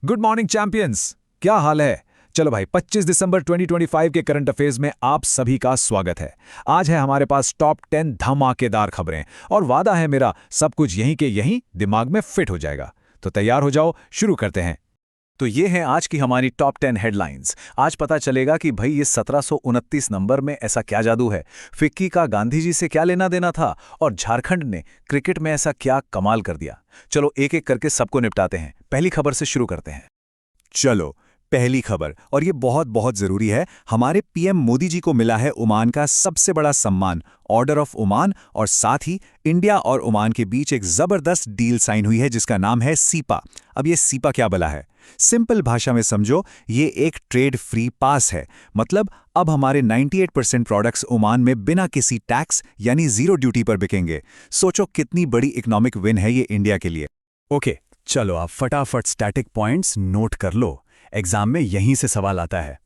Good morning champions. क्या हाल है? चलो भाई, 25 दिसंबर 2025 के करंट अफेयर्स में आप सभी का स्वागत है। आज है हमारे पास टॉप 10 धमाकेदार खबरें और वादा है मेरा सब कुछ यहीं के यहीं दिमाग में फिट हो जाएगा। तो तैयार हो जाओ, शुरू करते हैं। तो ये हैं आज की हमारी टॉप 10 हेडलाइंस। आज पता चलेगा कि भाई ये 1729 नंबर में ऐसा क्या जादू है, फिक्की का गांधी जी से क्या लेना देना था और झारखंड ने क्रिकेट में ऐसा क्या कमाल कर दिया। चलो एक एक करके सबको निपटाते हैं। पहली खबर से शुरू करते हैं। चलो पहली खबर, और ये बहुत बहुत जरूरी है। हमारे पीएम मोदी जी को मिला है ओमान का सबसे बड़ा सम्मान, ऑर्डर ऑफ ओमान, और साथ ही इंडिया और ओमान के बीच एक जबरदस्त डील साइन हुई है जिसका नाम है सीपा। अब ये सीपा क्या भला है? सिंपल भाषा में समझो, ये एक ट्रेड फ्री पास है। मतलब अब हमारे 98% प्रोडक्ट्स ओमान में बिना किसी टैक्स यानी जीरो ड्यूटी पर बिकेंगे। सोचो कितनी बड़ी इकोनॉमिक विन है ये इंडिया के लिए। ओके, चलो आप फटाफट स्टैटिक पॉइंट्स नोट कर लो। एग्जाम में यहीं से सवाल आता है।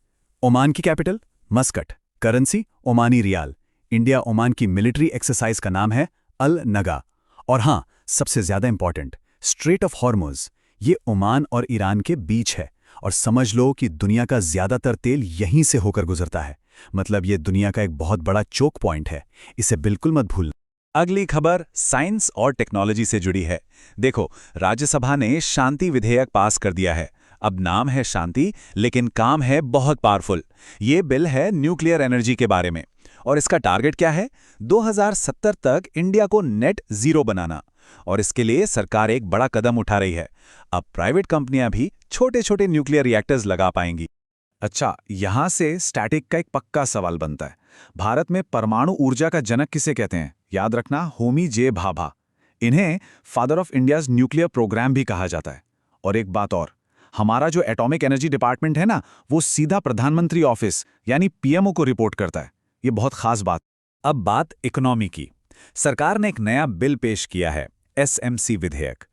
ओमान की capital Muscat, currency Omani riyal, India Oman की मिलिट्री एक्सरसाइज का नाम है अल नगा, और हाँ, सबसे ज्यादा इंपॉर्टेंट, स्ट्रेट ऑफ हॉर्मुज, ये ओमान और ईरान के बीच है। और समझ लो कि दुनिया का ज्यादातर तेल यहीं से होकर गुजरता है। मतलब ये दुनिया का एक बहुत बड़ा चोक पॉइंट है, इसे बिल्कुल मत भूलना। अगली खबर साइंस और टेक्नोलॉजी से जुड़ी है। देखो, राज्यसभा ने शांति विधेयक पास कर दिया है। अब नाम है शांति, लेकिन काम है बहुत पावरफुल। ये बिल है न्यूक्लियर एनर्जी के बारे में, और इसका टारगेट क्या है? 2070 तक इंडिया को नेट जीरो बनाना। और इसके लिए सरकार एक बड़ा कदम उठा रही है। अब प्राइवेट कंपनियां भी छोटे छोटे न्यूक्लियर रिएक्टर्स लगा पाएंगी। अच्छा, यहां से स्टैटिक का एक पक्का सवाल बनता है। भारत में परमाणु ऊर्जा का जनक किसे कहते हैं? याद रखना, होमी जे भाभा। इन्हें father of India's nuclear programme भी कहा जाता है। और एक बात और, हमारा जो एटॉमिक एनर्जी डिपार्टमेंट है ना, वो सीधा प्रधानमंत्री ऑफिस यानी पीएमओ को रिपोर्ट करता है। ये बहुत खास बात। अब बात इकोनॉमी की। सरकार ने एक नया बिल पेश किया है, एसएमसी विधेयक।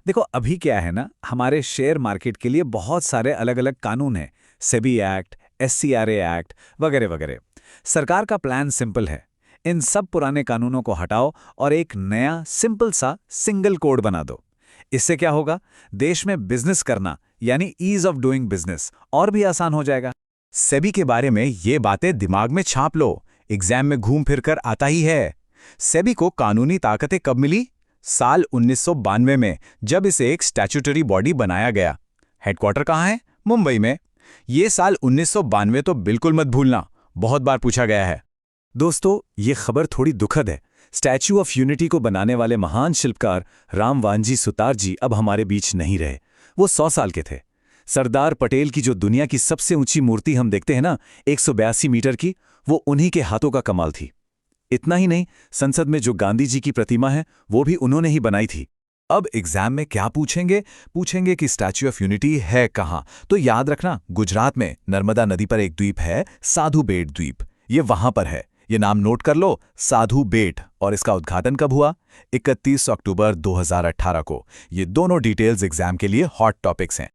देखो, अभी क्या है ना, हमारे शेयर मार्केट के लिए बहुत सारे अलग अलग कानून हैं, सेबी एक्ट, एससीआरए एक्ट वगैरह वगैरह। सरकार का प्लान सिंपल है, इन सब पुराने कानूनों को हटाओ और एक नया सिंपल सा सिंगल कोड बना दो। इससे क्या होगा? देश में बिजनेस करना यानी ईज ऑफ डूइंग बिजनेस और भी आसान हो जाएगा। सेबी के बारे में ये बातें दिमाग में छाप लो, एग्जाम में घूम फिर कर आता ही है। सेबी को कानूनी ताकतें कब मिली? साल 1992 में, जब इसे एक स्टैट्यूटरी बॉडी बनाया गया। हेडक्वार्टर कहाँ है? मुंबई में। ये साल 1992 तो बिल्कुल मत भूलना, बहुत बार पूछा गया है। दोस्तों, ये खबर थोड़ी दुखद है। स्टैच्यू ऑफ यूनिटी को बनाने वाले महान शिल्पकार रामवानजी सुतार जी अब हमारे बीच नहीं रहे। वो 100 साल के थे। सरदार पटेल की जो दुनिया की सबसे ऊंची मूर्ति हम देखते हैं ना, 182 मीटर की, वो उन्हीं के हाथों का कमाल थी। इतना ही नहीं, संसद में जो गांधी जी की प्रतिमा है, वो भी उन्होंने ही बनाई थी। अब एग्जाम में क्या पूछेंगे? पूछेंगे कि स्टैच्यू ऑफ यूनिटी है कहाँ। तो याद रखना, गुजरात में नर्मदा नदी पर एक द्वीप है, साधु बेट द्वीप। ये वहां पर है। ये नाम नोट कर लो, साधु बेट। और इसका उद्घाटन कब हुआ? 31 अक्टूबर 2018 को। ये दोनों डिटेल्स एग्जाम के लिए हॉट टॉपिक्स हैं।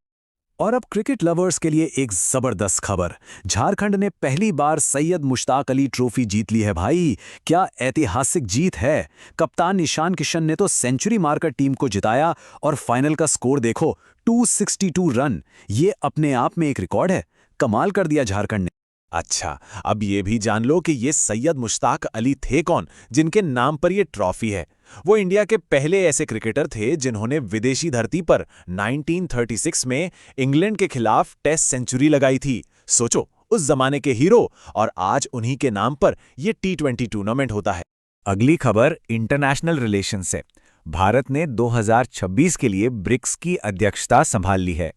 और अब क्रिकेट लवर्स के लिए एक जबरदस्त खबर। झारखंड ने पहली बार सैयद मुश्ताक अली ट्रॉफी जीत ली है भाई। क्या ऐतिहासिक जीत है। कप्तान ईशान किशन ने तो सेंचुरी मारकर टीम को जिताया, और फाइनल का स्कोर देखो, 262 रन। ये अपने आप में एक रिकॉर्ड है। कमाल कर दिया झारखंड ने। अच्छा, अब ये भी जान लो कि ये सैयद मुश्ताक अली थे कौन, जिनके नाम पर ये ट्रॉफी है। वो इंडिया के पहले ऐसे क्रिकेटर थे जिन्होंने विदेशी धरती पर 1936 में इंग्लैंड के खिलाफ टेस्ट सेंचुरी लगाई थी। सोचो, उस जमाने के हीरो, और आज उन्हीं के नाम पर ये T20 टूर्नामेंट होता है। अगली खबर इंटरनेशनल रिलेशन से। भारत ने 2026 के लिए ब्रिक्स की अध्यक्षता संभाल ली है।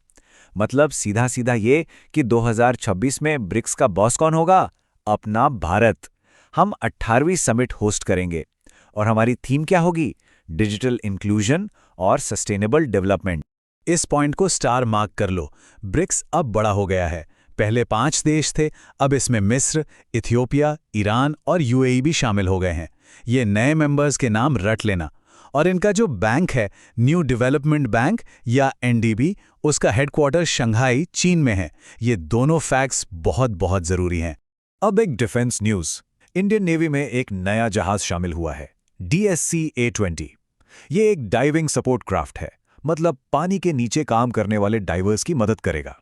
मतलब सीधा सीधा ये कि 2026 में ब्रिक्स का बॉस कौन होगा? अपना भारत। हम 18वीं समिट होस्ट करेंगे, और हमारी थीम क्या होगी? डिजिटल इंक्लूजन और सस्टेनेबल डेवलपमेंट। इस पॉइंट को स्टार मार्क कर लो। ब्रिक्स अब बड़ा हो गया है। पहले 5 देश थे, अब इसमें मिस्र, इथियोपिया, ईरान और यूएई भी शामिल हो गए हैं। ये नए मेंबर्स के नाम रट लेना। और इनका जो बैंक है, न्यू डेवलपमेंट बैंक या एनडीबी, उसका हेडक्वार्टर शंघाई, चीन में है। ये दोनों फैक्ट्स बहुत बहुत जरूरी हैं। अब एक डिफेंस न्यूज। इंडियन नेवी में एक नया जहाज शामिल हुआ है, DSC-A20। ये एक डाइविंग सपोर्ट क्राफ्ट है। मतलब पानी के नीचे काम करने वाले डाइवर्स की मदद करेगा।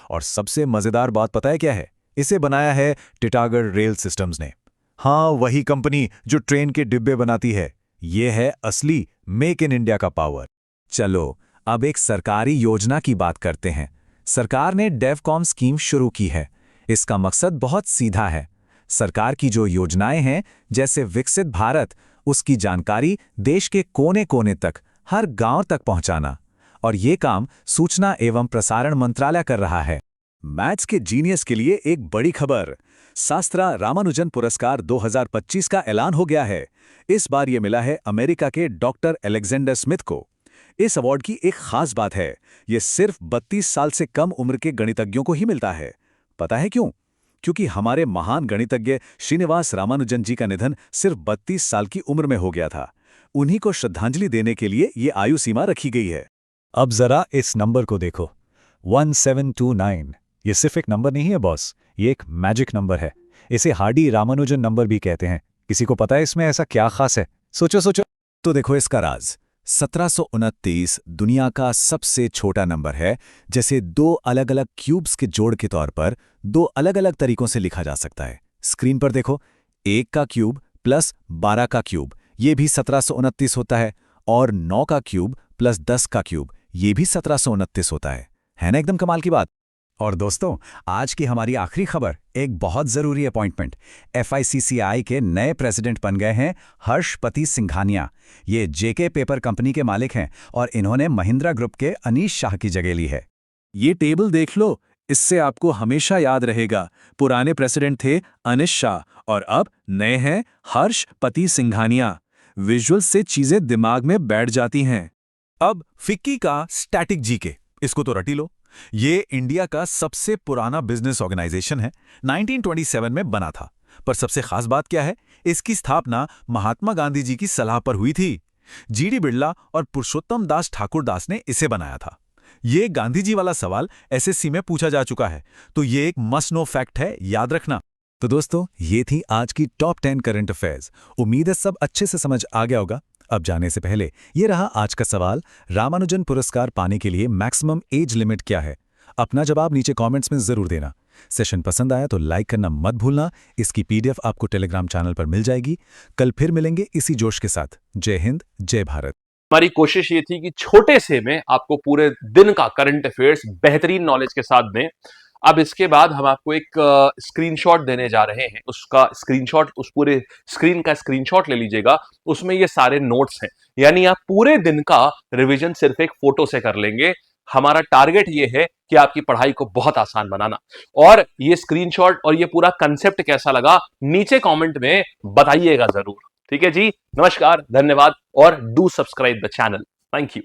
और सबसे मजेदार बात पता है क्या है? इसे बनाया है टिटागढ़ रेल सिस्टम्स ने। हाँ, वही कंपनी जो ट्रेन के डिब्बे बनाती है। ये है असली मेक इन इंडिया का पावर। चलो अब एक सरकारी योजना की बात करते हैं। सरकार ने डेवकॉम स्कीम शुरू की है। इसका मकसद बहुत सीधा है। सरकार की जो योजनाएं हैं, जैसे विकसित भारत, उसकी जानकारी देश के कोने-कोने तक, हर गांव तक पहुंचाना। और ये काम सूचना एवं प्रसारण मंत्रालय कर रहा है। मैथ्स के जीनियस के लिए एक बड़ी खबर। शास्त्रा रामानुजन पुरस्कार 2025 का ऐलान हो गया है। इस बार ये मिला है अमेरिका के डॉक्टर एलेक्जेंडर स्मिथ को। इस अवार्ड की एक खास बात है, ये सिर्फ 32 साल से कम उम्र के गणितज्ञों को ही मिलता है। पता है क्यों? क्योंकि हमारे महान गणितज्ञ श्रीनिवास रामानुजन जी का निधन सिर्फ 32 साल की उम्र में हो गया था। उन्हीं को श्रद्धांजलि देने के लिए ये आयु सीमा रखी गई है। अब जरा इस नंबर को देखो, 1729। ये सिर्फ एक नंबर नहीं है बॉस, ये एक मैजिक नंबर है। इसे हार्डी रामानुजन नंबर भी कहते हैं। किसी को पता है इसमें ऐसा क्या खास है? सोचो सोचो। तो देखो इसका राज। 1729 दुनिया का सबसे छोटा नंबर है, जैसे दो अलग अलग क्यूब्स के जोड़ के तौर पर दो अलग अलग तरीकों से लिखा जा सकता है। स्क्रीन पर देखो, 1 का क्यूब प्लस 12 का क्यूब, ये भी 1729 होता है। और 9 का क्यूब प्लस 10 का क्यूब, ये भी 1729 होता है ना? एकदम कमाल की बात। और दोस्तों, आज की हमारी आखिरी खबर, एक बहुत जरूरी अपॉइंटमेंट। FICCI के नए प्रेसिडेंट बन गए हैं हर्षपति सिंघानिया। ये JK पेपर कंपनी के मालिक हैं और इन्होंने महिंद्रा ग्रुप के अनीश शाह की जगह ली है। ये टेबल देख लो, इससे आपको हमेशा याद रहेगा, पुराने प्रेसिडेंट थे अनीश शाह और अब नए हैं हर्षपति सिंघानिया। विजुअल से चीजें दिमाग में बैठ जाती हैं। अब फिक्की का स्टैटिक GK, इसको तो रटी लो। ये इंडिया का सबसे पुराना बिजनेस ऑर्गेनाइजेशन है। 1927 में बना था। पर सबसे खास बात क्या है? इसकी स्थापना महात्मा गांधी जी की सलाह पर हुई थी। GD बिड़ला और पुरुषोत्तम दास ठाकुरदास ने इसे बनाया था। ये गांधी जी वाला सवाल SSC में पूछा जा चुका है, तो ये एक मस्ट नो फैक्ट है, याद रखना। तो दोस्तों, ये थी आज की टॉप 10 करंट अफेयर्स। उम्मीद है सब अच्छे से समझ आ गया होगा। अब जाने से पहले ये रहा आज का सवाल, रामानुजन पुरस्कार पाने के लिए मैक्सिमम एज लिमिट क्या है? अपना जवाब नीचे कमेंट्स में जरूर देना। सेशन पसंद आया तो लाइक करना मत भूलना। इसकी PDF आपको टेलीग्राम चैनल पर मिल जाएगी। कल फिर मिलेंगे इसी जोश के साथ। जय हिंद, जय भारत। हमारी कोशिश ये थी कि छोटे से में आपको पूरे दिन का करंट अफेयर्स बेहतरीन नॉलेज के साथ दें। अब इसके बाद हम आपको एक स्क्रीनशॉट देने जा रहे हैं। उसका स्क्रीनशॉट, उस पूरे स्क्रीन का स्क्रीनशॉट ले लीजिएगा। उसमें ये सारे नोट्स हैं, यानी आप पूरे दिन का रिवीजन सिर्फ एक फोटो से कर लेंगे। हमारा टारगेट ये है कि आपकी पढ़ाई को बहुत आसान बनाना। और ये स्क्रीनशॉट और ये पूरा कंसेप्ट कैसा लगा, नीचे कमेंट में बताइएगा जरूर। ठीक है जी, नमस्कार, धन्यवाद और do subscribe the channel. Thank you.